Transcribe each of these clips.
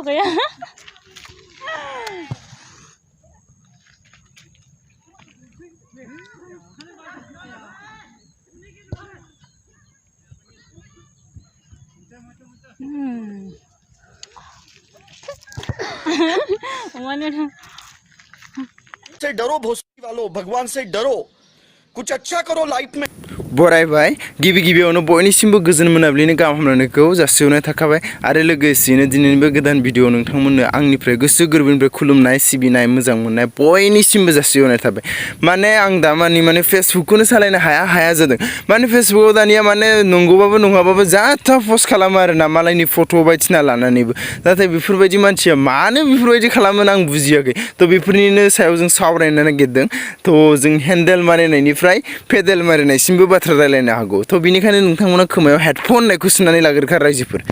गया से डरो भोसड़ी वालों, भगवान से डरो, कुछ अच्छा करो लाइफ में। बरायबाय गिबि गिबियावनो बयनिसिमबो गोजोन मोनाबिलिनि गाहाम हामलायनायखौ जासिहरनाय थाखाबाय आरो लोगोसेनो दिनैनि बे गोदान भिडिअ नोंथांमोननो आंनिफ्राय गोसो गोरबोनिफ्राय खुलुमनाय सिबिनाय मोजां मोननाय बयनिसिमबो जासिहरनाय थाबाय। माने आं दा माने फेसबुकखौनो सालायनो हाया जादों। माने फेसबुकाव दानिया माने नंगौबाबो नङाबाबो जा था पस्ट खालामो आरोना मालायनि फट' बायदिसिना लानानैबो। नाथाय बेफोरबायदि मानसिया मानो बेफोरबायदि खालामो आं बुजियाखै। थ' बेफोरनिनो सायाव जों सावरायनो नागिरदों। थ' जों हेन्डेल मारिनायनिफ्राय पेडेल मारिनायसिमबो बाथ्रा रायलायनो हागौ। थ' बिनिखायनो नोंथांमोना खोमायाव हेडफन होननायखौ सोनानै लाग्रोखा रायजोफोर।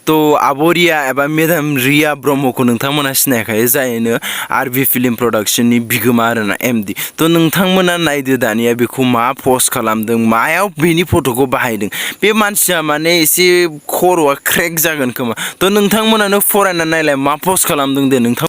तो आबरिया एबा मेडाम रिया ब्रह्मखौ नोंथांमोना सिनायखायो जायनो आरबि फिल्म प्रडाक्शननि बिगोमा आरोना एमडि। तो नोंथांमोना नायदो दानिया बेखौ मा पस्ट खालामदों मायाव बेनि फट'खौ बाहायदों। बे मानसिया माने एसे खर'आ क्रेक जागोन खोमा। तो नोंथांमोनानो फरायना नायलाय मा पस्ट खालामदों दे नोंथां।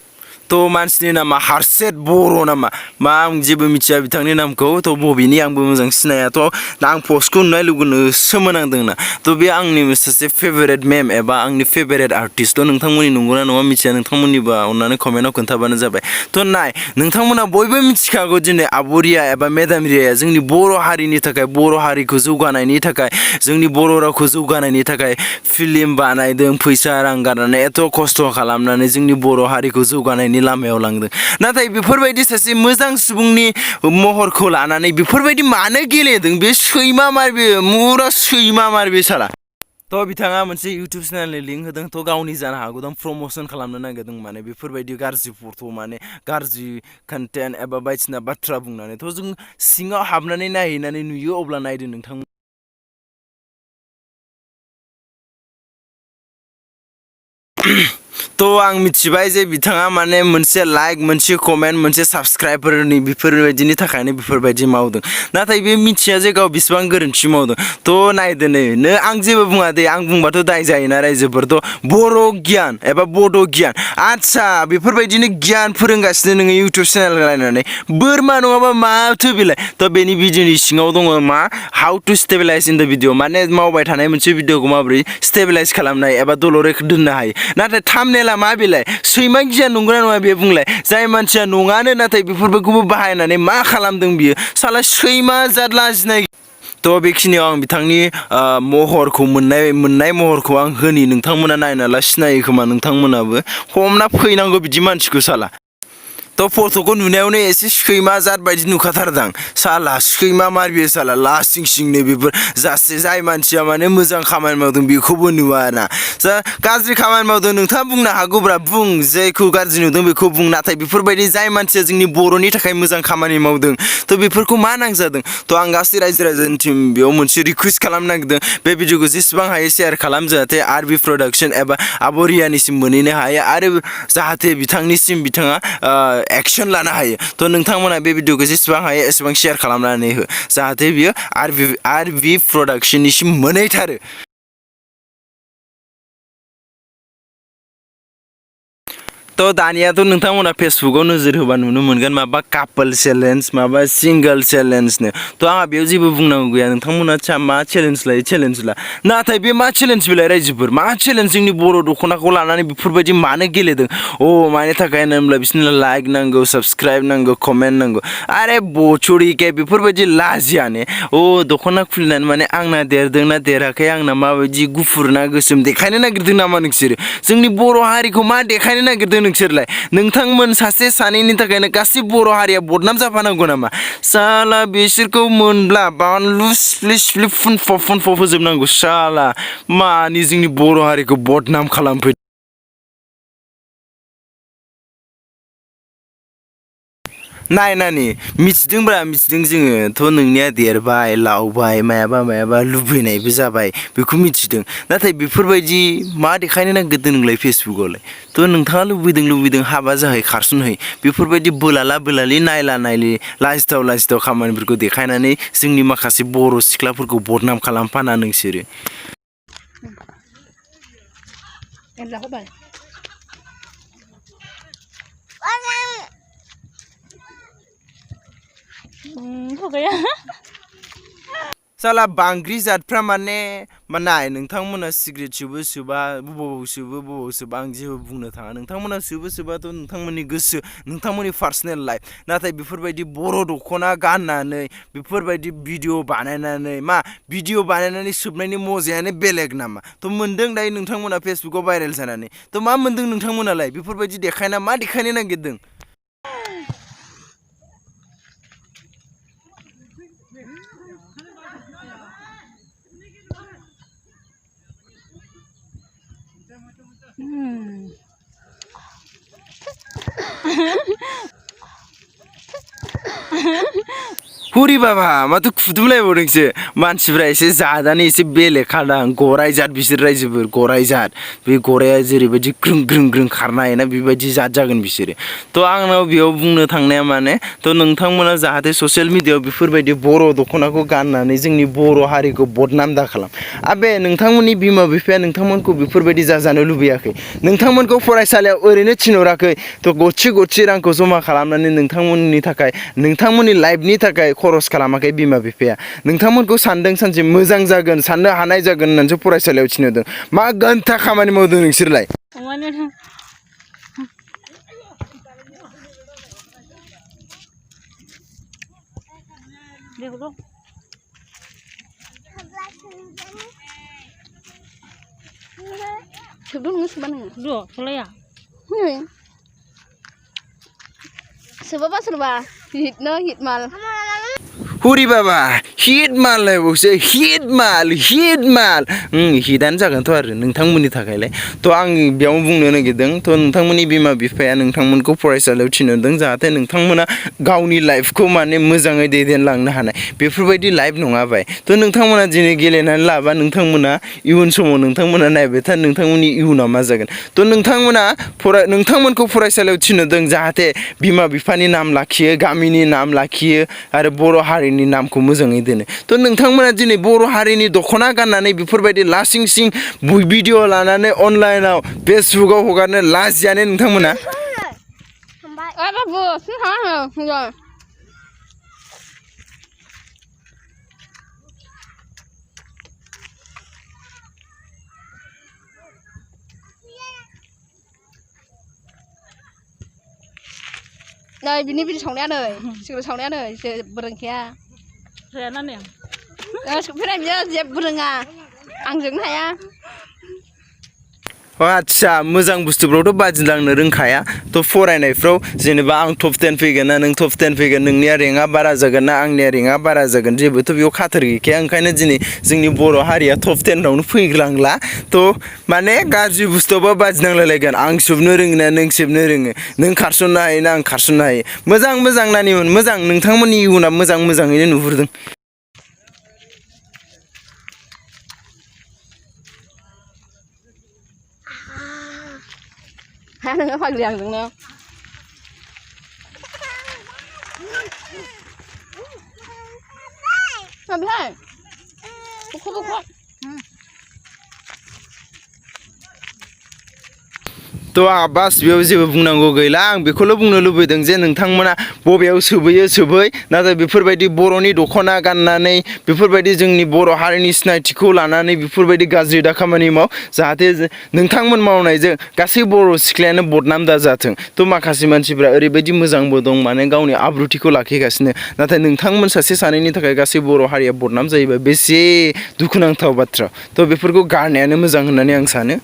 तो मानसिनि नामा हारसेट बर' नामा मा आं जेबो मिथिया बिथांनि नामखौ। थ' बबेनि आंबो मोजां सिनाया। थ' आं पस्टखौ नुनाय लोगोनो सोमोनांदोंना। थ' बे आंनि सासे फेभरेट मेम एबा आंनि फेभरेट आर्टिस्ट। थ' नोंथांमोननि नंगौना नङा मिथिया नोंथांमोननिबा अननानै कमेन्टआव खोन्थाबानो जाबाय। थ' नाय नोंथांमोना बयबो मिथिखागौ दिनै आबरिया एबा मेडाम रियाया जोंनि बर' हारिनि थाखाय बर' हारिखौ जौगानायनि थाखाय जोंनि बर' रावखौ जौगानायनि थाखाय फिल्म बानायदों फैसा रां गारनानै एथ' खस्थ' खालामनानै जोंनि बर' हारिखौ जौगानायनि लामायाव लांदों। नाथाय बेफोरबायदि सासे मोजां सुबुंनि महरखौ लानानै बेफोरबायदि मानो गेलेदों बे सैमा मार बे मुरा सैमा मार बे साला। थ' बिथाङा मोनसे इउटुब चेनेलनि लिंक होदों। थ' गावनि जानो हागौ दां प्रम'सन खालामनो नागिरदों माने बेफोरबायदि गाज्रि फट' माने गाज्रि कन्टेन्ट एबा बायदिसिना बाथ्रा बुंनानै। थ' जों सिङाव हाबनानै नायहैनानै नुयो अब्ला नायदो नोंथांमोन। थ' आं मिथिबाय जे बिथाङा माने मोनसे लाइक मोनसे कमेन्ट मोनसे साबस्क्राइबारनि बेफोरबायदिनि थाखायनो बेफोरबायदि मावदों। नाथाय बे मिथिया जे गाव बेसेबां गोरोन्थि मावदों। थ' नायदो नै आं जेबो बुङा दे आं बुंबाथ' दाय जायोना रायजोफोर। थ' बर' गियान एबा बड' गियान आदसा बेफोरबायदिनो गियान फोरोंगासिनो नोङो इउटुब चेनेल नायनानै बोरमा नङाबा माथो बेलाय। थ' बेनि भिडिअनि सिङाव दङ मा how two stabilise in the video माने मावबाय थानाय मोनसे भिडिअखौ माबोरै स्टेबलाइज खालामनाय एबा दलरै दोननो हायो। नाथाय थाम्बनेला मा बेलाय सैमा गियान नंगौना नङा बे बुंलाय। जाय मानसिया नङानो नाथाय बेफोरखौबो बाहायनानै मा खालामदों बियो साला सैमा जाद लाजिनाय। थ' बेखिनियाव आं बिथांनि महरखौ मोननाय महरखौ आं होनि नोंथांमोना नायनाला सिनायो खोमा नोंथांमोनाबो हमना फैनांगौ बिदि मानसिखौ साला। थ' फट'खौ नुनायावनो एसे सैमा जाद बायदि नुखाथारदां साला सैमा मार बियो साला लासिं सिंनो बेफोर जाय मानसिया माने मोजां खामानि मावदों बेखौबो नुवा आरोना। जा गाज्रि खामानि मावदों नोंथाङा बुंनो हागौब्रा बुं जायखौ गाज्रि नुदों बेखौ बुं। नाथाय बेफोरबायदि जाय मानसिया जोंनि बर'नि थाखाय मोजां खामानि मावदों थ' बेफोरखौ मा नांजादों। थ' आं गासै रायजो राजानिसिम बेयाव मोनसे रिकुवेस्ट खालामनो नागिरदों बे भिडिअखौ जेसेबां हायो शेयार खालाम जाहाथे आरबि प्रडाक्सन एबा आबरियानिसिम मोनहैनो हायो आरो जाहाथे बिथांनिसिम बिथाङा एक्सन लानो हायो। थ' नोंथांमोना बे भिडिअखौ जेसेबां हायो एसेबां शेयार खालामनानै हो जाहाथे बियो आरबि प्रडाक्सननिसिम मोनहैथारो। थ' दानियाथ' नोंथांमोना फेसबुकाव नोजोर होबा नुनो मोनगोन माबा कापोल चेलेन्ज माबा सिंगोल चेलेन्जनो। थ' आंहा बेयाव जेबो बुंनांगौ गैया नोंथांमोना मा चेलेन्ज लायो चेलेन्ज ला। नाथाय बे मा चेलेन्ज बेलाय रायजोफोर मा चेलेन्ज जोंनि बर' दख'नाखौ लानानै बेफोरबायदि मानो गेलेदों। मानि थाखाय होनोब्ला बिसोरनो लाइक नांगौ साबस्क्राइब नांगौ कमेन्ट नांगौ। आरे बचुरिके बेफोरबायदि लाजियाने दख'ना खुलिनानै माने आंना देरदोंना देराखै आंना माबायदि गुफुर ना गोसोम देखायनो नागिरदों नामा नोंसोरो। जोंनि बर' हारिखौ मा देखायनो नागिरदों नोंसोरलाय। नोंथांमोन सासे सानैनि थाखायनो गासै बर' हारिया बदनाम जाफानांगौ नामा। साला बिसोरखौ मोनब्ला बानलु सिफ्ले सिफ्ले फुनफब होजोबनांगौ साला मानि जोंनि बर' हारिखौ बदनाम खालामफै। नायनानै मिथिदोंब्रा मिथिदों जोङो थ' नोंनिया देरबाय लावबाय मायाबा लुबैनायबो जाबाय बेखौ मिथिदों नाथाय बेफोरबायदि मा देखायनो नागिरदों नोंलाय फेसबुकआवलाय थ' नोंथाङा लुबैदों हाबा जाहै खारसनहै बेफोरबायदि बोलालि नायलि लाजिथाव खामानिफोरखौ देखायनानै जोंनि माखासे बर' सिख्लाफोरखौ बदनाम खालामफाना नोंसोरो साला बांग्रि जातफ्रा माने नाय नोंथांमोना सिगारेट सोबा बबाव सोबा आं जेबो बुंनो थाङा नोंथांमोना सोबाथ' नोंथांमोननि गोसो नोंथांमोननि पार्सनेल लाइफ नाथाय बेफोरबायदि बर' दख'ना गाननानै बेफोरबायदि भिडिअ बानायनानै सोबनायनि मजायानो बेलेग नामा थ' मोनदों दायो नोंथांमोना फेसबुकाव भाइरेल जानानै थ' मा मोनदों नोंथांमोनालाय बेफोरबायदि देखायना मा देखायनो नागिरदों हुरी बाबा माथो खुदुमलायबावदोंसो मानसिफ्रा एसे जादानो एसे बेलेगखादां गराय जात बिसोर रायजोफोर गराय जात बे गराया जेरैबायदि ग्रों खारनाय ना बेबायदि जात जागोन बिसोरो थ' आंनाव बेयाव बुंनो थांनाया माने थ' नोंथांमोना जाहाथे ससियेल मिडियायाव बेफोरबायदि बर' दख'नाखौ गाननानै जोंनि बर' हारिखौ बदनाम दा खालाम आबे नोंथांमोननि बिमा बिफाया नोंथांमोनखौ बेफोरबायदि जाजानो लुबैयाखै नोंथांमोनखौ फरायसालियाव ओरैनो थिनहराखै थ' गथि रांखौ जमा खालामनानै नोंथांमोननि थाखाय नोंथांमोननि लाइफनि थाखाय खरस खालामाखै बिमा बिफाया नोंथांमोनखौ सानदों सानसे मोजां जागोन साननो हानाय जागोन होननानैसो फरायसालियाव थिनहरदों मा गान्था खामानि मावदों नोंसोरलाय हुरी बाबा हिट माल लायबावसो हिट माल हिटआनो जागोनथ' आरो नोंथांमोननि थाखायलाय थ' आं बेयाव बुंनो नागिरदों थ' नोंथांमोननि बिमा बिफाया नोंथांमोनखौ फरायसालियाव थिनहरदों जाहाथे नोंथांमोना गावनि लाइफखौ माने मोजाङै दैदेनलांनो हानाय बेफोरबायदि लाइफ नङा बाय थ' नोंथांमोना दिनै गेलेनानै लाबा नोंथांमोना इयुन समाव नोंथांमोना नायबाय था नोंथांमोननि इयुनाव मा जागोन थ' नोंथांमोनखौ फरायसालियाव थिनहरदों जाहाथे बिमा बिफानि नाम लाखियो गामिनि नाम लाखियो आरो बर' हारिनि नामखौ मोजाङै दोनो थ' नोंथांमोना दिनै बर' हारिनि दख'ना गाननानै बेफोरबायदि लासिं सिं भिडिअ लानानै अनलाइनाव फेसबुकाव हगारनो लाजियानो नोंथांमोना नै बिनि बिदि सावनाया नै सिगारेट सावनाया नै जेबो रोंखाया सोबफेरनाय बियो जेबो रोङा आंजोंनो हाया आदसा मोजां बुस्थुफ्रावथ' बादिलांनो रोंखाया थ' फरायनायफ्राव जेनेबा आं टप 10 फैगोन ना नों टप 10 फैगोन नोंनिया रेंकआ बारा जागोन ना आंनिया रेंकआ बारा जागोन जेबोथ' बेयाव खाथार गैखाया ओंखायनो दिनै जोंनि बर' हारिया टप 10आवनो फैग्लांला थ' माने गाज्रि बुस्थुआवबा बादिनांलायलायगोन आं सोबनो रोङो ना नों सोबनो रोङो नों खारसननो हायो ना आं खारसननो हायो मोजां नानिमोन मोजां नोंथांमोननि इयुना मोजाङैनो नुहुरदों नोङो फाग्लि आंजोंनो ओमफ्राय थ' आंहा बास बेयाव जेबो बुंनांगौ गैला आं बेखौल' बुंनो लुबैदों जे नोंथांमोना बबेयाव सोबै नाथाय बेफोरबायदि बर'नि दख'ना गाननानै बेफोरबायदि जोंनि बर' हारिनि सिनायथिखौ लानानै बेफोरबायदि गाज्रि दा खामानि माव जाहाथे नोंथांमोन मावनायजों गासै बर' सिख्लायानो बदनाम दा जाथों थ' माखासे मानसिफ्रा ओरैबायदि मोजांबो दं माने गावनि आब्रुथिखौ लाखिगासिनो नाथाय नोंथांमोन सासे सानैनि थाखाय गासै बर' हारिया बदनाम जायोबा बेसे दुखुनांथाव बाथ्रा थ' बेफोरखौ गारनायानो मोजां होननानै आं सानो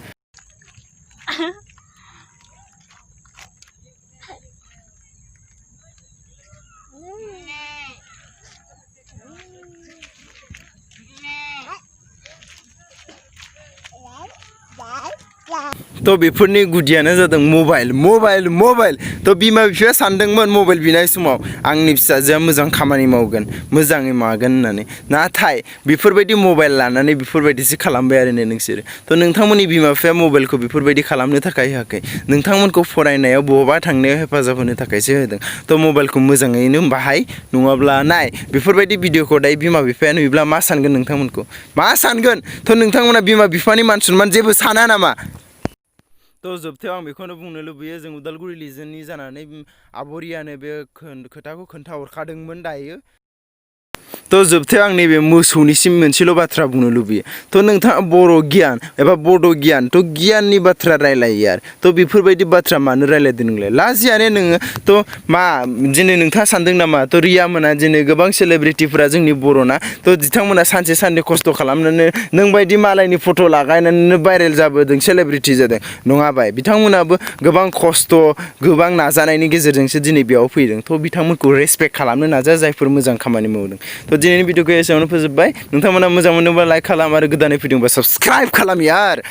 तो बेफोरनि गुदियानो जादों मबाइल तो बिमा बिफाया सानदोंमोन मबाइल बिनाय समाव आंनि फिसाजोआ मोजां खामानि मावगोन मोजाङै मागोन होननानै नाथाय बेफोरबायदि मबाइल लानानै बेफोरबायदिसो खालामबाय आरो नोंसोरो तो नोंथांमोननि बिमा बिफाया मबाइलखौ बेफोरबायदि खालामनो थाखाय होआखै नोंथांमोनखौ फरायनायाव बहाबा थांनायाव हेफाजाब होनो थाखायसो होदों तो मबाइलखौ मोजाङैनो बाहाय नङाब्ला नाय बेफोरबायदि भिडिअखौ दायो बिमा बिफाया नुयोब्ला मा सानगोन नोंथांमोनखौ मा सानगोन तो नोंथांमोना बिमा बिफानि मान सनमान जेबो साना नामा तो जोबथायाव आं बेखौनो बुंनो लुबैयो जों उदालगुरि रिजननि जानानै आब'रियानो बे खोथाखौ खोन्थाहरखादोंमोन दायो तो जोबथायाव आं नैबे मोसौनिसिम मोनसेल' बाथ्रा बुंनो लुबैयो तो नोंथाङा बर' गियान एबा बड' गियान तो गियाननि बाथ्रा रायलायो आरो तो बेफोरबायदि बाथ्रा मानो रायलायदों नोंलाय लाजियानो नोङो तो मा दिनै नोंथाङा सानदों नामा तो रिया मोना दिनै गोबां सेलेब्रिटिफोरा जोंनि बर'ना तो बिथांमोना सानसे साननै खस्थ' खालामनानै नोंबायदि मालायनि फट' लागायनानैनो भाइरेल जाबोदों सेलेब्रिटि जादों नङा बाय बिथांमोनाबो गोबां खस्थ' गोबां नाजानायनि गेजेरजोंसो दिनै बेयाव फैदों तो बिथांमोनखौ रेसपेक्ट खालामनो नाजा जायफोर मोजां खामानि मावदों तो दिनैनि भिडिअखौ एसेयावनो फोजोबबाय नोंथांमोना मोजां मोनोब्ला लाइक खालाम आरो गोदानै फैदोंबा साबस्क्राइब खालाम यार